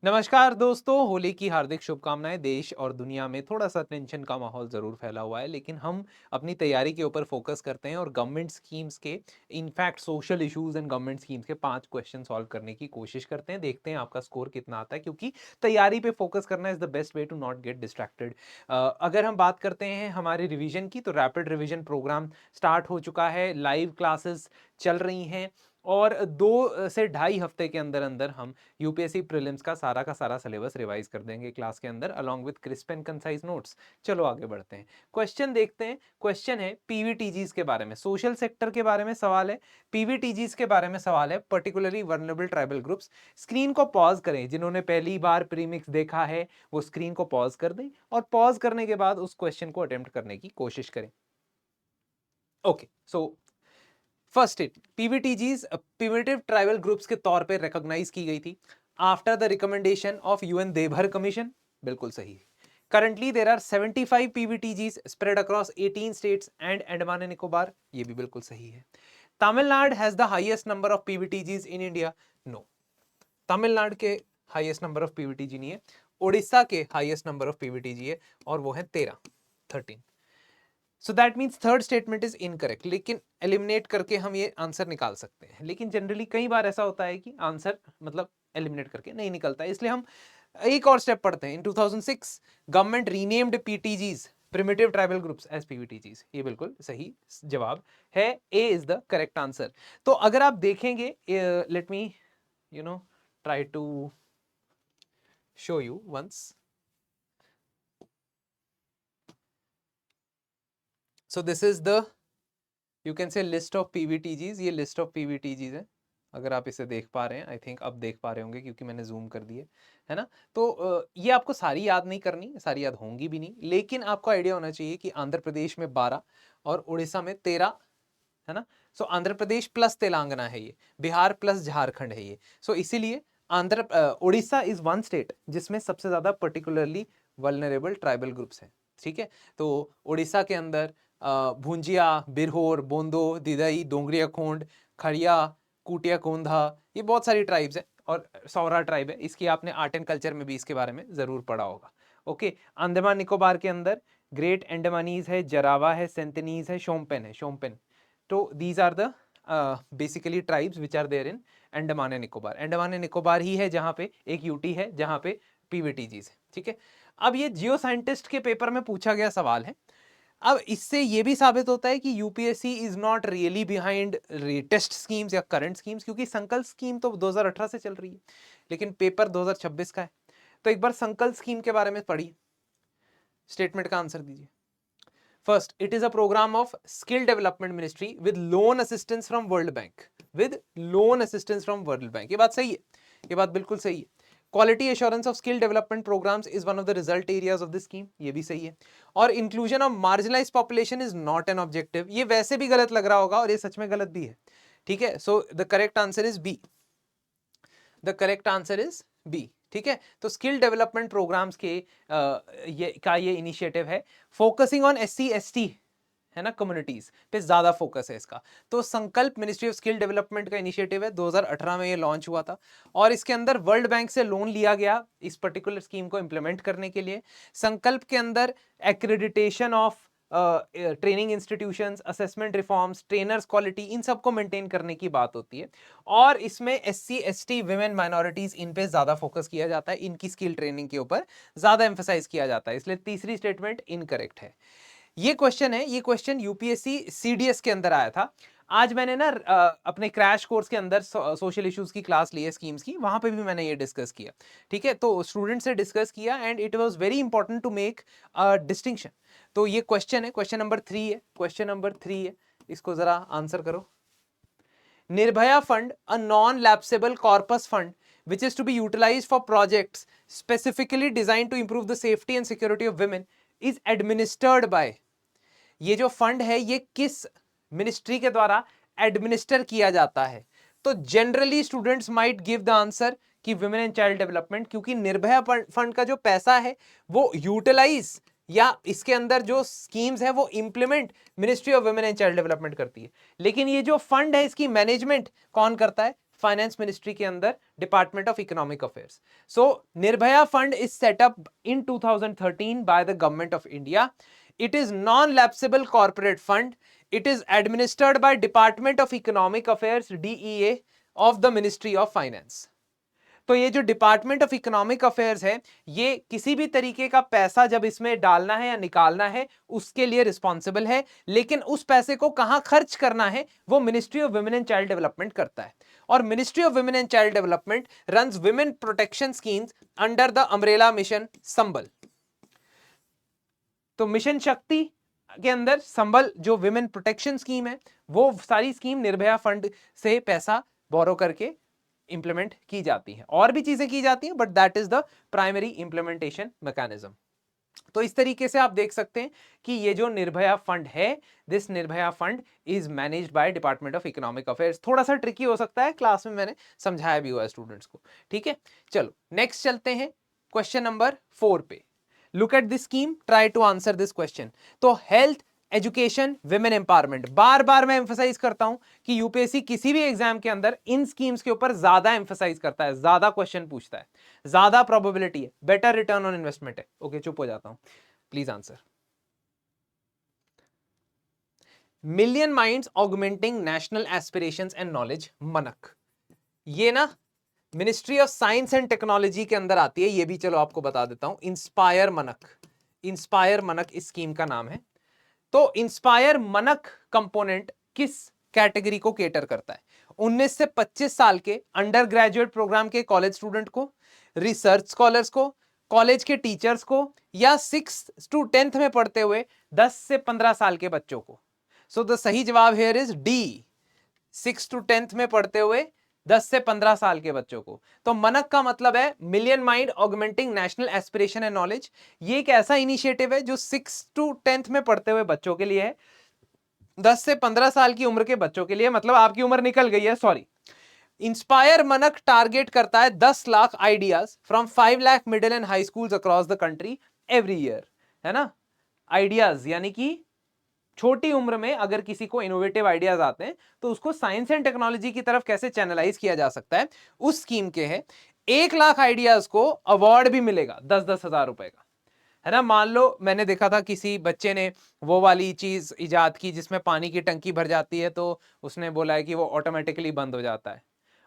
नमस्कार दोस्तों, होली की हार्दिक शुभकामनाएं। देश और दुनिया में थोड़ा सा टेंशन का माहौल ज़रूर फैला हुआ है, लेकिन हम अपनी तैयारी के ऊपर फोकस करते हैं और गवर्नमेंट स्कीम्स के, in fact social issues and government schemes के 5 क्वेश्चन सॉल्व करने की कोशिश करते हैं। देखते हैं आपका स्कोर कितना आता है, क्योंकि तैयारी पे फोकस करना is the best way to not get distracted. अगर हम बात करते हैं हमारे रिवीजन की, तो रैपिड रिवीजन प्रोग्राम स्टार्ट हो चुका है, लाइव क्लासेस चल रही हैं और 2 से ढाई हफ्ते के अंदर अंदर हम यूपीएससी प्रीलिम्स का सारा सिलेबस रिवाइज कर देंगे क्लास के अंदर, along with crisp and concise notes. चलो आगे बढ़ते हैं, क्वेश्चन देखते हैं। क्वेश्चन है पीवीटीजीज के बारे में, सोशल सेक्टर के बारे में सवाल है, पीवीटीजीज के बारे में सवाल है, particularly vulnerable tribal groups. Screen को पॉज करें, जिन्होंने पहली बार प्रीमिक्स देखा है वो स्क्रीन को पॉज कर दें और पॉज करने के बाद उस क्वेश्चन को अटेम्प्ट करने की कोशिश करें। Okay, so first state, PVTGs primitive tribal groups के तौर पे रिकॉग्नाइज की गई थी after the recommendation of UN Dhebar commission. बिल्कुल सही है। Currently there are 75 PVTGs spread across 18 states and Andaman and Nicobar. ये भी बिल्कुल सही है। Tamil Nadu has the highest number of PVTGs in India. No, Tamil Nadu के हाईएस्ट नंबर ऑफ पीवीटीजी नहीं है, उड़ीसा के हाईएस्ट नंबर ऑफ पीवीटीजी है और वो है 13। So that means third statement is incorrect, लेकिन एलिमिनेट करके हम ये आंसर निकाल सकते हैं। लेकिन जनरली कई बार ऐसा होता है कि आंसर मतलब एलिमिनेट करके नहीं निकलता है, इसलिए हम एक और स्टेप पढ़ते हैं। In 2006 government renamed PTGs, primitive tribal groups, as PVTGs. ये बिल्कुल सही जवाब है, A is the correct answer. तो अगर आप देखेंगे, let me try to show you once. So this is the, you can say, list of PVTGs। ये list of PVTGs है, अगर आप इसे देख पा रहे हैं। आई थिंक अब देख पा रहे होंगे क्योंकि मैंने जूम कर दिए, है ना। तो ये आपको सारी याद नहीं करनी, सारी याद होंगी भी नहीं, लेकिन आपको आइडिया होना चाहिए कि आंध्र प्रदेश में 12 और उड़ीसा में 13, है ना। सो आंध्र प्रदेश प्लस तेलंगाना है ये, बिहार प्लस झारखंड है ये। सो इसीलिए उड़ीसा इज वन स्टेट जिसमें सबसे ज्यादा पर्टिकुलरली वल्नरेबल ट्राइबल ग्रुप्स हैं। ठीक है, तो उड़ीसा के अंदर भुंजिया, बिरहोर, बोंदो, दिदई, डोंगरिया खोंड, खड़िया, कुटिया कोंधा, ये बहुत सारी ट्राइब्स हैं। और सौरा ट्राइब है, इसकी आपने आर्ट एंड कल्चर में भी इसके बारे में जरूर पढ़ा होगा। ओके, अंडमान निकोबार के अंदर ग्रेट अंडमानीज है, जरावा है, सेंटनीज है, शोम्पेन है, शोम्पेन। तो these are the basically tribes which are there in Andaman and Nicobar. Andaman and Nicobar ही है जहां पे एक यूटी है, जहां पे पीवीटीजीज है। ठीक है, अब ये जियो साइंटिस्ट के पेपर में पूछा गया सवाल है। अब इससे ये भी साबित होता है कि UPSC is not really behind latest schemes या करंट स्कीम्स, क्योंकि संकल्प स्कीम तो 2018 से चल रही है, लेकिन पेपर 2026 का है। तो एक बार संकल्प स्कीम के बारे में पढ़िए, स्टेटमेंट का आंसर दीजिए। First, it is a programme of skill development ministry with loan assistance from world bank, with loan assistance from world bank. ये बात सही है, ये बात बिल्कुल सही है। Quality assurance of skill development programmes is one of the result areas of the scheme, ये भी सही है। और inclusion of marginalised population is not an objective, ये वैसे भी गलत लग रहा होगा और ये सच में गलत भी है। ठीक है, so the correct answer is B, the correct answer is B. ठीक है, तो स्किल डेवलपमेंट प्रोग्राम्स के ये इनिशिएटिव है, फोकसिंग ऑन एससी एसटी, है ना, कम्युनिटीज पे ज्यादा फोकस है इसका। तो संकल्प मिनिस्ट्री ऑफ स्किल डेवलपमेंट का इनिशिएटिव है, 2018 में ये लॉन्च हुआ था और इसके अंदर वर्ल्ड बैंक से लोन लिया गया इस पर्टिकुलर स्कीम को इंप्लीमेंट करने के लिए। संकल्प के अंदर accreditation of training institutions, assessment reforms, trainers quality, इन सबको मेंटेन करने की बात होती है। और इसमें एससी एसटी, विमेन, माइनॉरिटीज, इन पे ज्यादा फोकस किया जाता है, इनकी स्किल ट्रेनिंग के ऊपर ज्यादा एम्फेसाइज किया जाता है, इसलिए तीसरी स्टेटमेंट इनकरेक्ट है। ये क्वेश्चन है, ये क्वेश्चन यूपीएससी सीडीएस के अंदर आया था। आज मैंने ना अपने क्रैश कोर्स के अंदर सोशल इश्यूज की क्लास ली है, स्कीम्स की, वहां पे भी मैंने ये डिस्कस किया। ठीक है, तो स्टूडेंट से डिस्कस किया and it was very important to make a distinction. तो ये क्वेश्चन है, क्वेश्चन नंबर 3 है, क्वेश्चन नंबर 3 है, इसको जरा आंसर करो। Nirbhaya fund, a non lapsable corpus fund which is to be utilized for projects specifically designed to improve the safety and security of women, is administered by, ये जो fund है ये किस मिनिस्ट्री के द्वारा एडमिनिस्टर किया जाता है? तो generally students might give the answer कि विमेन एंड चाइल्ड डेवलपमेंट, क्योंकि निर्भया फंड का जो पैसा है वो यूटिलाइज या इसके अंदर जो स्कीम्स है वो implement ministry of women and child development करती है। लेकिन ये जो फंड है इसकी मैनेजमेंट कौन करता है? फाइनेंस मिनिस्ट्री के अंदर, department of economic affairs. So Nirbhaya fund is set up in 2013 by the government of India. It is non lapsable corporate fund. It is administered by department of economic affairs, DEA, of the ministry of finance. तो ये जो department of economic affairs है, ये किसी भी तरीके का पैसा जब इसमें डालना है या निकालना है उसके लिए रिस्पॉन्सिबल है, लेकिन उस पैसे को कहां खर्च करना है वो ministry of women and child development करता है। और ministry of women and child development runs women protection schemes under the umbrella mission Sambal. तो मिशन शक्ति के अंदर संबल जो विमेन प्रोटेक्शन स्कीम है, वो सारी स्कीम निर्भया फंड से पैसा बोरो करके इंप्लीमेंट की जाती है। और भी चीजें की जाती हैं, but that is the primary implementation mechanism. तो इस तरीके से आप देख सकते हैं कि ये जो निर्भया फंड है, this Nirbhaya fund is managed by department of economic affairs. थोड़ा सा ट्रिकी हो सकता है, क्लास में मैंने समझाया भी हुआ है स्टूडेंट्स को, ठीक है। चलो नेक्स्ट चलते हैं क्वेश्चन नंबर 4 पे। Look at this scheme, try to answer this question. तो हेल्थ, एजुकेशन, विमेन एम्पावरमेंट, बार बार मैं एम्फसाइज करता हूं कि यूपीएससी किसी भी एग्जाम के अंदर इन स्कीम्स के ऊपर ज्यादा एम्फसाइज करता है, ज्यादा क्वेश्चन पूछता है, ज्यादा प्रोबेबिलिटी है, बेटर रिटर्न ऑन इन्वेस्टमेंट है। ओके, चुप हो जाता हूं, please answer. Million minds augmenting national aspirations and knowledge, मनक। ये ना ministry of science and technology के अंदर आती है, ये भी चलो आपको बता देता हूं। इंस्पायर मनक, इंस्पायर मनक इस स्कीम का नाम है। तो इंस्पायर मनक कंपोनेंट किस कैटेगरी को केटर करता है? 19 से 25 साल के अंडर ग्रेजुएट प्रोग्राम के कॉलेज स्टूडेंट को, रिसर्च स्कॉलर्स को, कॉलेज के टीचर्स को, या 6th to 10th में पढ़ते हुए 10 से 15 साल के बच्चों को। सो द सही जवाब here is D, 6th to 10th में पढ़ते हुए 10 से 15 साल के बच्चों को। तो मनक का मतलब है million mind augmenting national aspiration and knowledge. ये एक ऐसा इनिशिएटिव है जो 6th to 10th में पढ़ते हुए बच्चों के लिए है, 10 से 15 साल की उम्र के बच्चों के लिए, मतलब आपकी उम्र निकल गई है, सॉरी। इंस्पायर मनक टारगेट करता है 10 lakh ideas from 5 lakh middle and high schools across the country every year, है ना। आइडियाज यानी कि छोटी उम्र में अगर किसी को इनोवेटिव आइडियाज आते हैं तो उसको साइंस एंड टेक्नोलॉजी की तरफ कैसे चैनलाइज किया जा सकता है, उस स्कीम के है। 1 लाख आइडियाज को अवार्ड भी मिलेगा 10-10 हजार रुपए का, है ना। मान लो मैंने देखा था किसी बच्चे ने वो वाली चीज इजाद की जिसमें पानी की टंकी भर जाती है, तो उसने बोला है कि वो ऑटोमेटिकली बंद हो जाता है,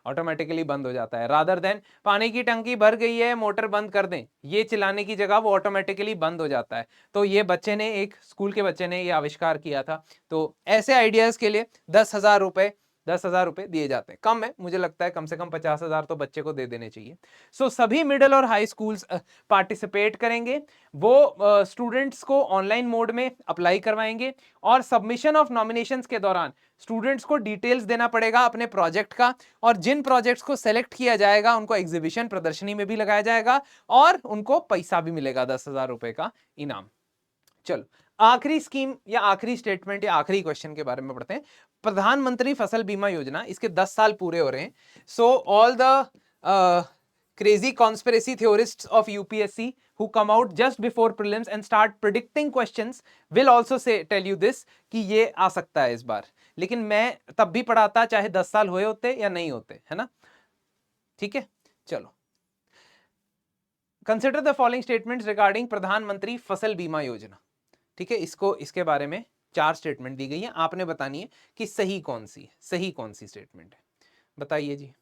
ऑटोमेटिकली बंद हो जाता है। रादर देन पानी की टंकी भर गई है, मोटर बंद कर दें, ये चिल्लाने की जगह वो ऑटोमेटिकली बंद हो जाता है। तो ये बच्चे ने, एक स्कूल के बच्चे ने ये आविष्कार किया था। तो ऐसे आइडियाज के लिए 10,000 रुपए, 10,000 रुपए दिए जाते हैं। कम है, मुझे लगता है कम से कम 50,000 तो बच्चे को दे देने चाहिए। सो सभी मिडिल और हाई स्कूल्स पार्टिसिपेट करेंगे। वो स्टूडेंट्स को ऑनलाइन मोड में अप्लाई करवाएंगे, और सबमिशन ऑफ नॉमिनेशंस के दौरान स्टूडेंट्स को डिटेल्स देना पड़ेगा अपने प्रोजेक्ट का, और जिन प्रोजेक्ट्स को सेलेक्ट किया जाएगा उनको एग्जीबिशन प्रदर्शनी में भी लगाया जाएगा, और उनको पैसा भी मिलेगा 10,000 रुपए का इनाम। चलो आखिरी स्कीम या आखिरी स्टेटमेंट या आखिरी क्वेश्चन के बारे में पढ़ते हैं। प्रधानमंत्री फसल बीमा योजना, इसके 10 साल पूरे हो रहे हैं। So all the crazy conspiracy theorists of UPSC who come out just before prelims and start predicting questions will also say tell you this कि ये आ सकता है इस बार। लेकिन मैं तब भी पढ़ाता चाहे 10 साल हुए होते या नहीं होते, है ना। ठीक है, चलो consider the following statements regarding प्रधानमंत्री फसल बीमा योजना। ठीक है, इसको, इसके बारे में 4 स्टेटमेंट दी गई है, आपने बतानी है कि सही कौन सी है, सही कौन सी स्टेटमेंट है, बताइए जी।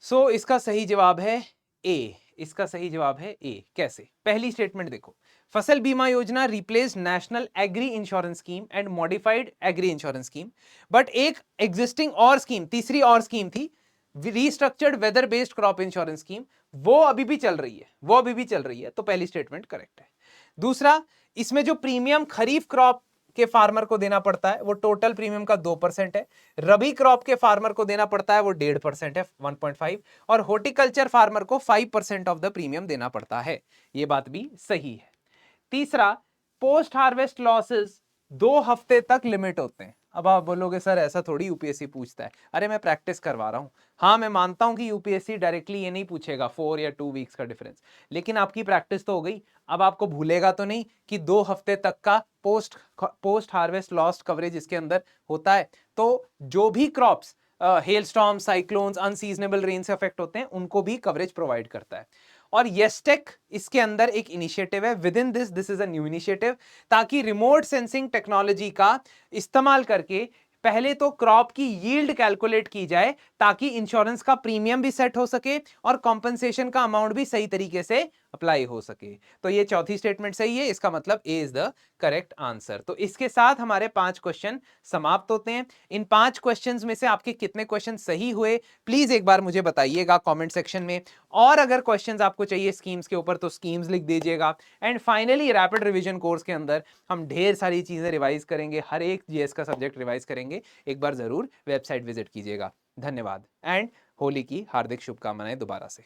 सो इसका सही जवाब है ए, इसका सही जवाब है ए। कैसे? पहली स्टेटमेंट देखो, Fasal Bima Yojana replace national agri insurance scheme and modified agri insurance scheme. But एक एग्जिस्टिंग और स्कीम, तीसरी और स्कीम थी, restructured weather based crop insurance scheme, वो अभी भी चल रही है, वो अभी भी चल रही है। तो पहली स्टेटमेंट करेक्ट है। दूसरा, इसमें जो प्रीमियम खरीफ क्रॉप के फार्मर को देना पड़ता है वो टोटल प्रीमियम का 2% है, रबी क्रॉप के फार्मर को देना पड़ता है वो 1.5% है, 1.5, और हॉर्टिकल्चर फार्मर को 5% ऑफ द प्रीमियम देना पड़ता है। ये बात भी सही है। तीसरा, पोस्ट हार्वेस्ट लॉसेस 2 हफ्ते तक लिमिट होते हैं। अब आप बोलोगे सर ऐसा थोड़ी यूपीएससी पूछता है। अरे मैं प्रैक्टिस करवा रहा हूं। हाँ, मैं मानता हूं कि यूपीएससी डायरेक्टली ये नहीं पूछेगा 4 या 2 वीक्स का डिफरेंस, लेकिन आपकी प्रैक्टिस तो हो गई। अब आपको भूलेगा तो नहीं कि 2 हफ्ते तक का पोस्ट हार्वेस्ट लॉस कवरेज इसके अंदर होता है। तो जो भी crops hailstorm, cyclones, unseasonable rain से अफेक्ट होते हैं, उनको भी कवरेज प्रोवाइड करता है। और येस्टेक इसके अंदर एक इनिशिएटिव है, with in this is a new initiative, ताकि रिमोट सेंसिंग टेक्नोलॉजी का इस्तेमाल करके पहले तो क्रॉप की यील्ड कैलकुलेट की जाए, ताकि इंश्योरेंस का प्रीमियम भी सेट हो सके और कॉम्पनसेशन का अमाउंट भी सही तरीके से अप्लाई हो सके। तो ये चौथी स्टेटमेंट सही है, इसका मतलब ए इज द करेक्ट आंसर। तो इसके साथ हमारे 5 क्वेश्चन समाप्त होते हैं। इन 5 क्वेश्चंस में से आपके कितने क्वेश्चन सही हुए प्लीज एक बार मुझे बताइएगा कमेंट सेक्शन में, और अगर क्वेश्चंस आपको चाहिए स्कीम्स के ऊपर तो स्कीम्स लिख दीजिएगा। And finally rapid revision course के अंदर हम ढेर सारी चीजें रिवाइज करेंगे, हर एक जीएस का सब्जेक्ट रिवाइज करेंगे। एक बार जरूर वेबसाइट विजिट कीजिएगा। धन्यवाद एंड होली की हार्दिक शुभकामनाएं दोबारा से।